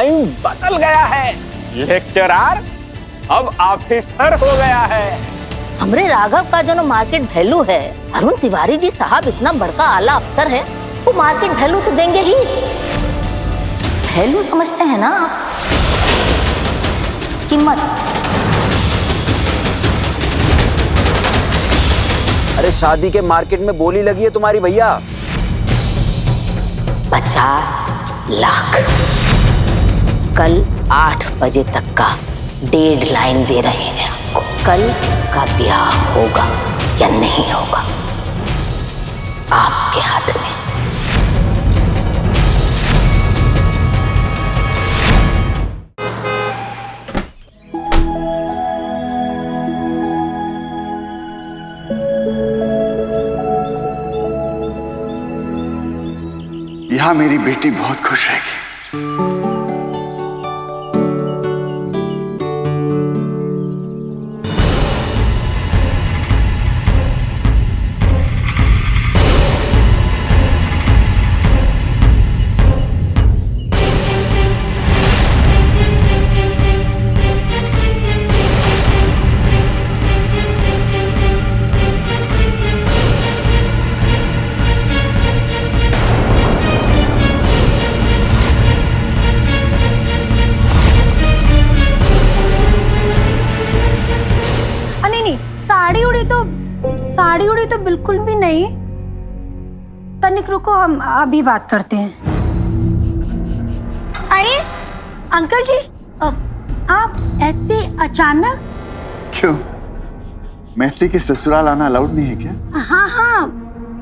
Time बदल गया है। लेक्चरर अब ऑफिसर हो गया है। हमरे राघव का जो मार्केट वैल्यू है, अरुण तिवारी जी साहब इतना बड़का आला अफसर है, वो मार्केट वैल्यू तो देंगे ही। वैल्यू समझते हैं ना आप? कीमत। अरे शादी के मार्केट में बोली लगी है तुम्हारी भैया। 50 लाख। कल 8 बजे तक का डेडलाइन दे रहे हैं आपको। कल उसका ब्याह होगा या नहीं होगा, आपके हाथ में। यहाँ मेरी बेटी बहुत खुश रहेगी। साड़ी उड़ी तो बिल्कुल भी नहीं। तनिक रुको, हम अभी बात करते हैं। अरे अंकल जी, आप ऐसे अचानक? क्यों, मैथिली के ससुराल आना अलाउड नहीं है क्या? हाँ हाँ,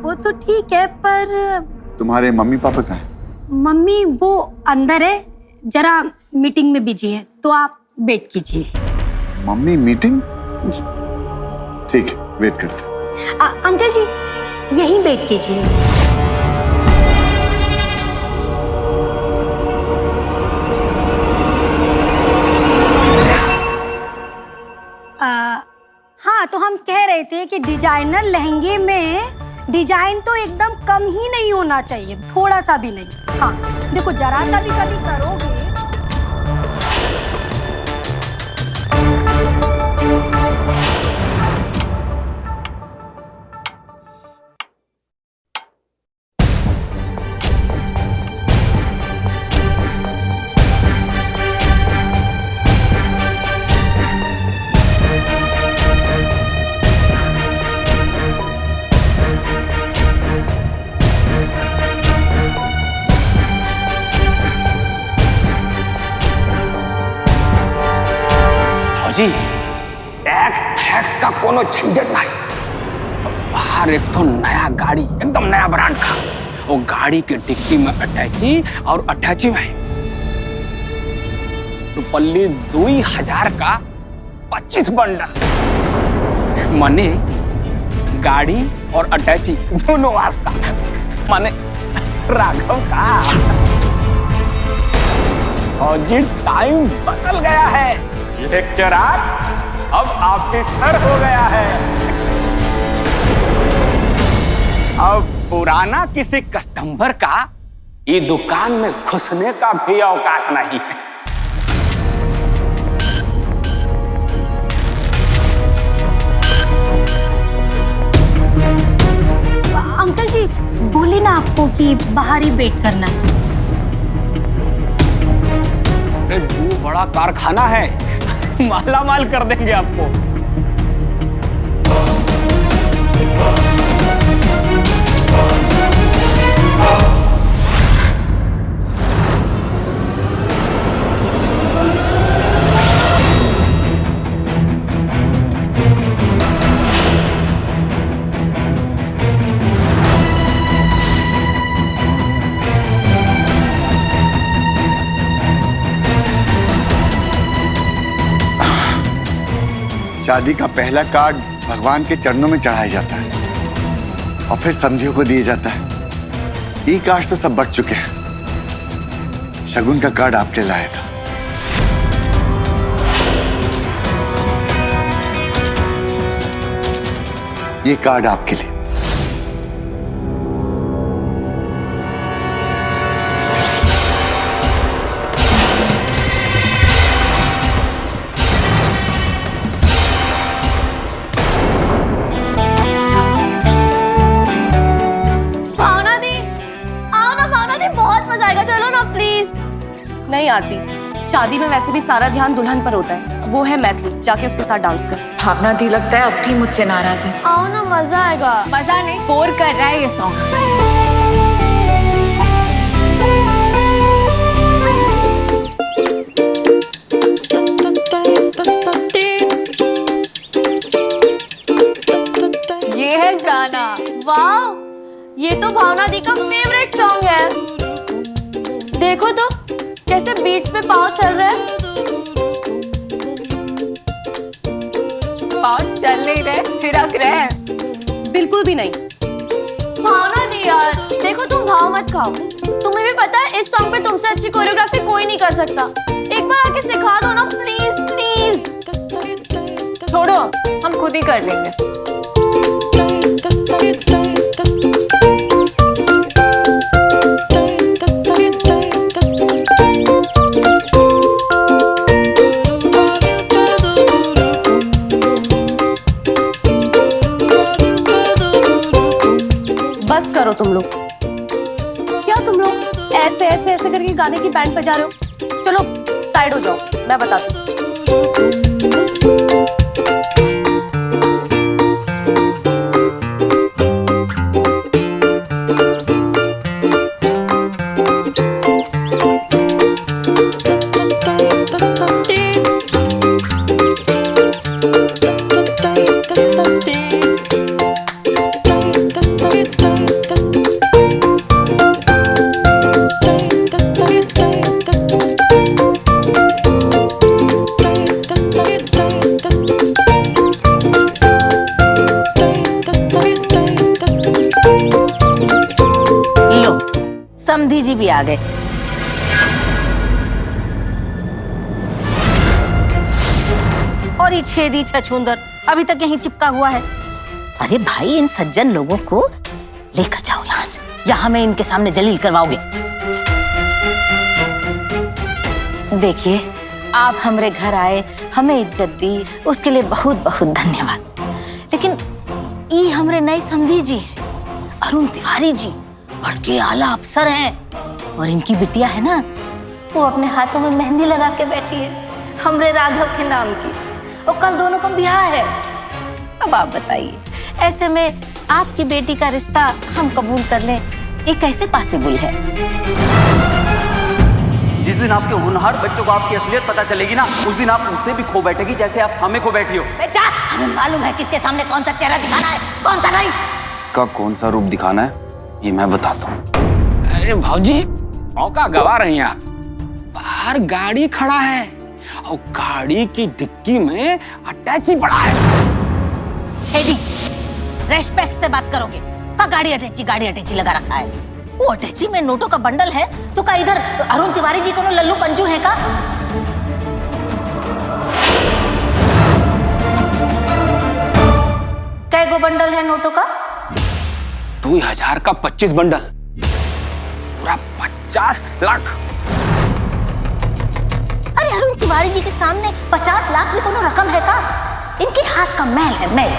वो तो ठीक है, पर तुम्हारे मम्मी पापा कहाँ हैं? मम्मी वो अंदर है, जरा मीटिंग में बिजी है, तो आप वेट कीजिए। Mummy meeting? जी ठीक है, वेट करते। अंकल जी यहीं वेट कीजिए। हाँ, तो हम कह रहे थे कि डिजाइनर लहंगे में डिजाइन तो एकदम कम ही नहीं होना चाहिए, थोड़ा सा भी नहीं। हाँ देखो, जरा सा भी कभी करोगे। जी टैक्स फैक्स का कोनो झंझट नहीं। बाहर एक तो नया गाड़ी, एकदम नया ब्रांड का, वो गाड़ी के डिक्की में अटैची और अटैची में रुपल्ली 2000 का 25 बंडल। माने गाड़ी और अटैची दोनों आपका, माने राघव का। और जी टाइम बदल गया है। लेक्चरर अब ऑफिसर हो गया है। अब पुराना किसी कस्टमर का ये दुकान में घुसने का भी औकात नहीं है। अंकल जी बोली ना आपको कि बाहर ही वेट करना है। वो बड़ा कारखाना है, माला माल कर देंगे आपको। शादी का पहला कार्ड भगवान के चरणों में चढ़ाया जाता है और फिर समधियों को दिया जाता है। ये कार्ड तो सब बट चुके हैं। शगुन का कार्ड आपके लाया था। ये कार्ड आपके लिए। नहीं आती, शादी में वैसे भी सारा ध्यान दुल्हन पर होता है। वो है मैथिली, जाके उसके साथ डांस कर। भावना दी लगता है अब भी मुझसे नाराज है। आओ ना, मजा आएगा। मजा नहीं, बोर कर रहा है ये सॉन्ग। ये है गाना। वाह, ये तो भावना दी का फेवरेट सॉन्ग है। देखो तो कैसे बीट्स पे पाँव चल रहे हैं। पाँव चल नहीं रहे, थिरक रहे हैं। बिल्कुल भी नहीं। भावना दी यार, देखो तुम भाव मत खाओ। तुम्हें भी पता है इस सॉन्ग पे तुमसे अच्छी कोरियोग्राफी कोई नहीं कर सकता। एक बार आके सिखा दो ना प्लीज प्लीज। छोड़ो, हम खुद ही कर लेंगे। बस करो तुम लोग। क्या तुम लोग ऐसे ऐसे ऐसे करके गाने की बैंड बजा रहे हो? चलो साइड हो जाओ, मैं बताती हूँ। समधी जी भी आ गए। और ये छेदी छछूंदर अभी तक यहीं चिपका हुआ है। अरे भाई, इन सज्जन लोगों को लेकर जाओ यहाँ से, यहाँ मैं इनके सामने जलील करवाओगे। देखिए, आप हमारे घर आए, हमें इज्जत दी, उसके लिए बहुत बहुत धन्यवाद। लेकिन ये हमारे नए समधी जी हैं, अरुण तिवारी जी, बड़के आला अफसर हैं। और इनकी बिटिया है ना, वो अपने हाथों में मेहंदी लगा के बैठी है हमरे राघव के नाम की। और कल दोनों का ब्याह है। अब आप बताइए, ऐसे में आपकी बेटी का रिश्ता हम कबूल कर लें, ये कैसे पॉसिबल है? जिस दिन आपके होनहार बच्चों को आपकी असलियत पता चलेगी ना, उस दिन आप उससे भी खो बैठेगी जैसे आप हमें खो बैठी हो। बेटा, हमें मालूम है किसके सामने कौन सा चेहरा दिखाना है, कौन सा नहीं। इसका कौन सा रूप दिखाना है ये मैं बताता हूँ। अरे भाजी, मौका गवा रही हैं आप। बाहर गाड़ी खड़ा है और गाड़ी की डिक्की में अटैची पड़ा है। छेदी, रेस्पेक्ट से बात करोगे। का गाड़ी अटैची लगा रखा है। वो अटैची में नोटों का बंडल है तो का इधर अरुण तिवारी जी को लल्लू पंजू है का? कै गो बंडल है नोटों का? 2000 का 25 बंडल, पूरा 50 लाख। अरे अरुण तिवारी जी के सामने 50 लाख भी कोनो रकम है का? इनके हाथ का मैल है, मैल।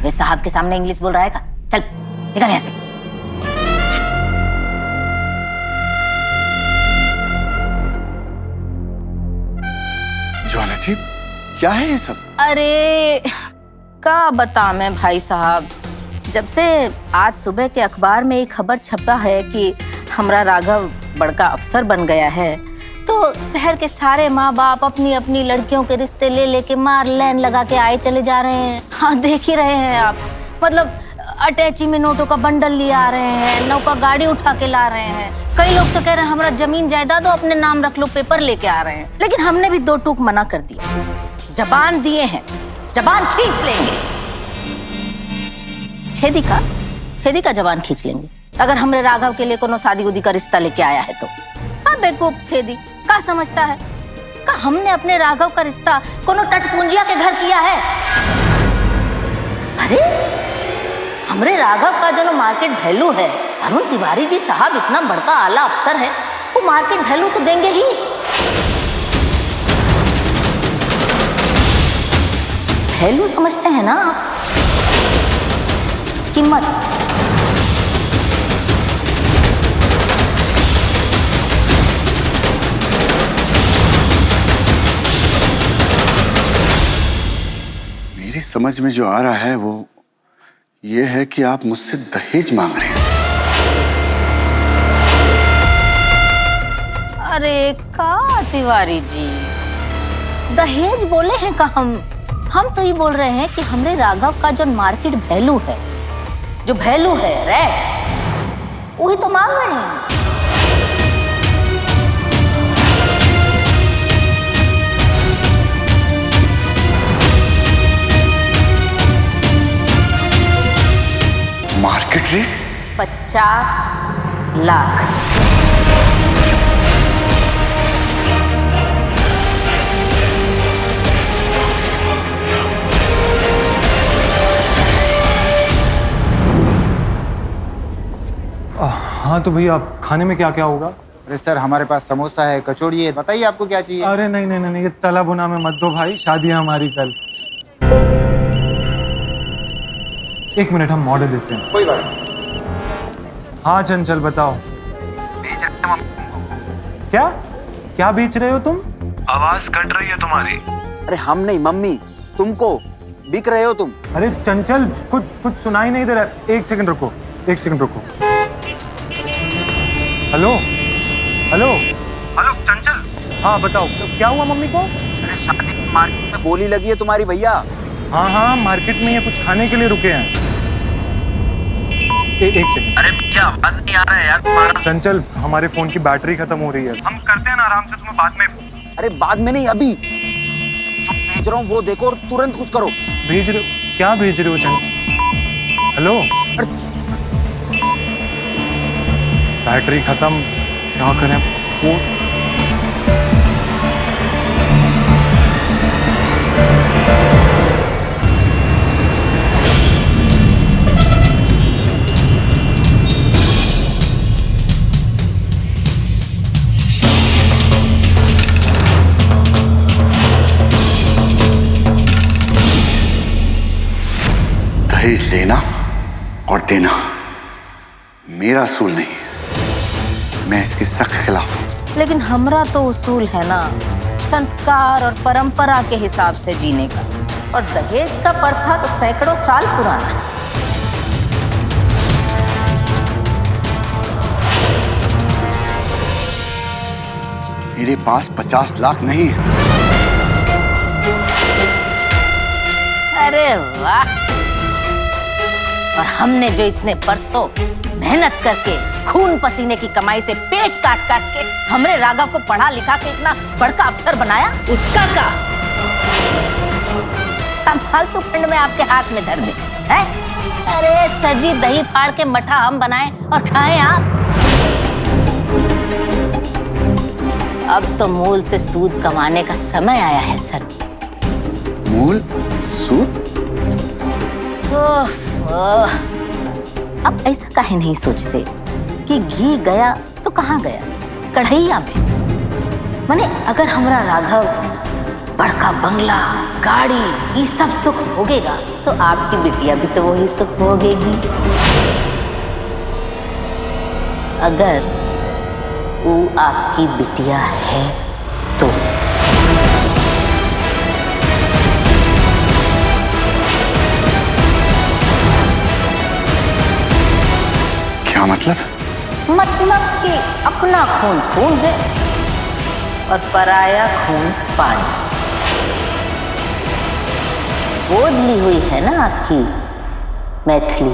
वे साहब के सामने इंग्लिश बोल रहा है का? चल निकल यहाँ से। ज्वाला जी, क्या है ये सब? अरे का बता मैं भाई साहब, जब से आज सुबह के अखबार में एक खबर छपा है कि हमारा राघव बड़का अफसर बन गया है, तो शहर के सारे माँ बाप अपनी अपनी लड़कियों के रिश्ते ले लेके मार लाइन लगा के आए चले जा रहे हैं। हाँ, देख ही रहे हैं आप। मतलब अटैची में नोटों का बंडल लिए आ रहे हैं, नौका गाड़ी उठा के ला रहे हैं। कई लोग तो कह रहे हैं हमारा जमीन जायदाद तो अपने नाम रख लो, पेपर लेके आ रहे हैं। लेकिन हमने भी दो टूक मना कर दिया। जबान दिए हैं, जबान खींच लेंगे। छेदी का जबान खींच लेंगे अगर हमरे राघव के लिए कोनो शादी उदी का रिश्ता लेके आया है तो। हाँ बेवकूफ छेदी, का समझता है का हमने अपने राघव का रिश्ता कोनो टटपुंजिया के घर किया है? अरे हमरे राघव का जो मार्केट वैल्यू है, अरुण तिवारी जी साहब इतना बड़का आला अफसर है, वो मार्केट वैल्यू तो देंगे ही। वैल्यू समझते हैं ना आप? कीमत। मेरी समझ में जो आ रहा है वो ये है कि आप मुझसे दहेज मांग रहे हैं। अरे का तिवारी जी, दहेज बोले हैं का? हम तो ये बोल रहे हैं कि हमरे राघव का जो मार्केट वैल्यू है, जो वैल्यू है रेट, वही तो मांग रहे हैं। Market rate 50 lakh. हाँ तो भैया खाने में क्या क्या होगा? अरे सर, हमारे पास समोसा है, कचौड़ी है, बताइए आपको क्या चाहिए। अरे नहीं नहीं नहीं, ये तला भुना में मत दो भाई, शादी है हमारी कल। एक मिनट, हम ऑर्डर देते हैं। कोई बात नहीं। हाँ चंचल बताओ। क्या क्या बेच रहे हो तुम? आवाज कट रही है तुम्हारी। अरे हम नहीं, मम्मी, तुमको बिक रहे हो तुम। अरे चंचल, कुछ सुनाई नहीं दे रहा। एक सेकंड रुको, एक सेकंड रुको। हेलो हेलो हेलो चंचल। हाँ बताओ, क्या हुआ मम्मी को? अरे शादी की मार्केट में बोली लगी है तुम्हारी भैया। हाँ हाँ, मार्केट में ये कुछ खाने के लिए रुके हैं। एक सेकंड। अरे क्या आवाज नहीं आ रहा है यार तुम्हारा? चंचल, हमारे फोन की बैटरी खत्म हो रही है। हम करते हैं ना आराम से, तुम्हें बाद में। अरे बाद में नहीं, अभी जो भेज रहा हूँ वो देखो और तुरंत कुछ करो। भेज रहे हो? क्या भेज रहे हो चंचल? हेलो, बैटरी खत्म, क्या करें? फोन दहेज लेना और देना मेरा असूल नहीं है, मैं इसके सख्त खिलाफ हूं। लेकिन हमरा तो उसूल है ना, संस्कार और परंपरा के हिसाब से जीने का। और दहेज का प्रथा तो सैकड़ों साल पुराना है। मेरे पास 50 लाख नहीं है। अरे वाह! और हमने जो इतने बरसों मेहनत करके खून पसीने की कमाई से पेट काट काट के हमरे राघव को पढ़ा लिखा के इतना बड़का अफसर बनाया, उसका का हम फालतू फंड में आपके हाथ में धर दे हैं? अरे सजी दही फाड़ के मठा हम बनाएं और खाएं आप। अब तो मूल से सूद कमाने का समय आया है सर जी। मूल सूद? ओह, अब ऐसा काहे नहीं सोचते कि घी गया तो कहाँ गया? कढ़ैया में। माने अगर हमारा राघव बड़का बंगला, गाड़ी, ये सब सुख भोगेगा तो आपकी बिटिया भी तो वही सुख भोगेगी। अगर वो आपकी बिटिया है तो। क्या मतलब? मतलब कि अपना खून खून है और पराया खून पानी। गोद ली हुई है ना आपकी Maithili.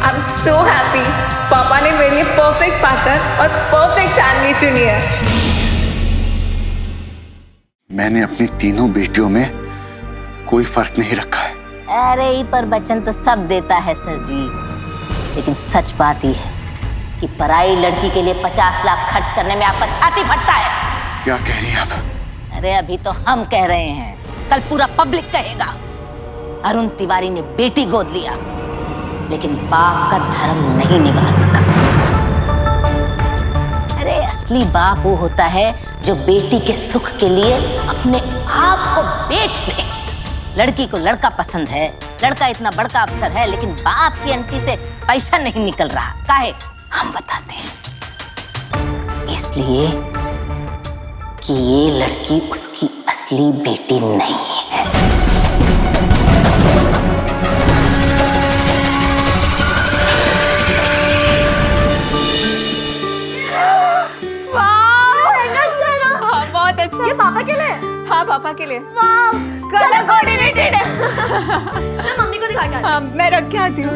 I am so happy. पापा ने मेरे लिए परफेक्ट पार्टनर और परफेक्ट फैमिली चुनी है। मैंने अपनी तीनों बेटियों में कोई फर्क नहीं रखा है। अरे ई पर बच्चन तो सब देता है सर जी, लेकिन सच बात ही है कि पराई लड़की के लिए 50 लाख खर्च करने में आपका छाती फटता है। क्या कह रही हैं आप? अरे अभी तो हम कह रहे हैं, कल पूरा पब्लिक कहेगा। अरुण तिवारी ने बेटी गोद लिया लेकिन बाप का धर्म नहीं निभा सका। अरे असली बाप वो होता है जो बेटी के सुख के लिए अपने आप को बेच दे। लड़की को लड़का पसंद है, लड़का इतना बड़का अफसर है, लेकिन बाप की अंटी से पैसा नहीं निकल रहा। काहे? हम बताते हैं। इसलिए कि ये लड़की उसकी असली बेटी नहीं है। हाँ, बहुत अच्छा। ये पापा के लिए? हाँ, पापा के लिए। वाह, कलर कोऑर्डिनेटेड है। चल मम्मी को दिखा के आती हूँ। हाँ, मैं रख के आती हूँ।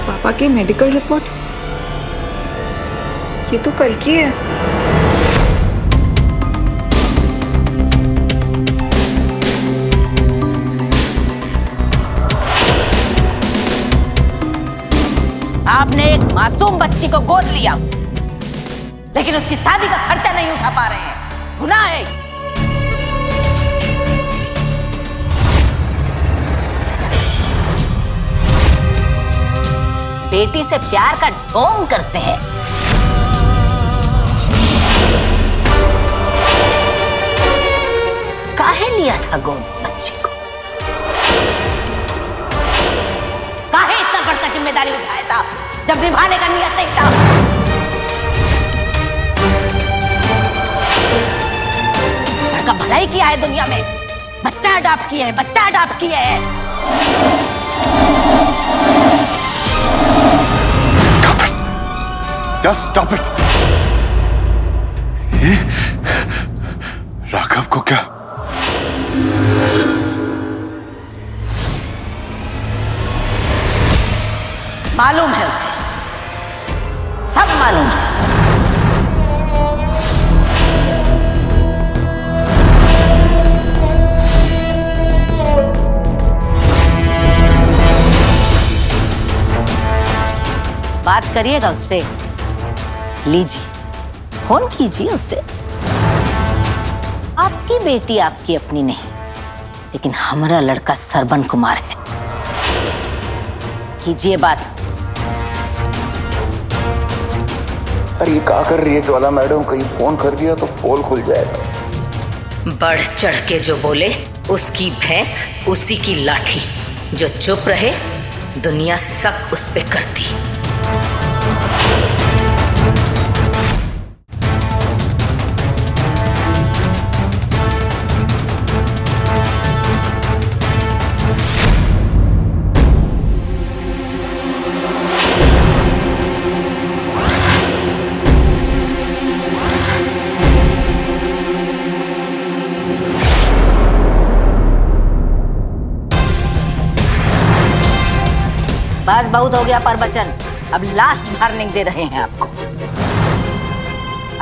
पापा की मेडिकल रिपोर्ट ये तो कल की है। आपने एक मासूम बच्ची को गोद लिया, लेकिन उसकी शादी का खर्चा नहीं उठा पा रहे हैं। गुनाह है। बेटी से प्यार का ढोंग करते हैं। काहे लिया था गोद बच्ची को? काहे इतना बड़का जिम्मेदारी उठाया था जब निभाने का नियत नहीं था? घर का भलाई किया है दुनिया में, बच्चा अडॉप्ट किया है, बच्चा अडॉप्ट किया है। Just stop it. ये राघव को क्या? मालूम है उसे, सब मालूम है। बात करिएगा उससे, लीजिए फोन कीजिए उससे। आपकी बेटी आपकी अपनी नहीं, लेकिन हमारा लड़का सरवन कुमार है। कीजिए बात। अरे ये क्या कर रही है ज्वाला मैडम? कहीं फोन कर दिया तो पोल खुल जाएगा। बढ़ चढ़ के जो बोले उसकी भैंस उसी की लाठी। जो चुप रहे दुनिया शक उस पे करती। बस बहुत हो गया प्रवचन, अब लास्ट वार्निंग दे रहे हैं आपको।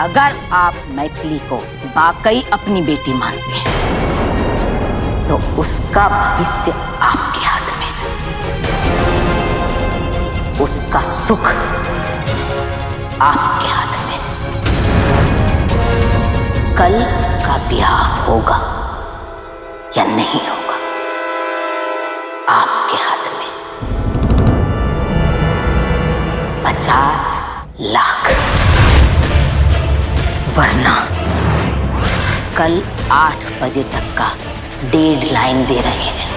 अगर आप मैथिली को वाकई अपनी बेटी मानते हैं तो उसका भविष्य आपके हाथ में है, उसका सुख आपके हाथ में। कल उसका ब्याह होगा या नहीं होगा आपके हाथ में। 50 लाख, वरना कल 8 बजे तक का डेडलाइन दे रहे हैं।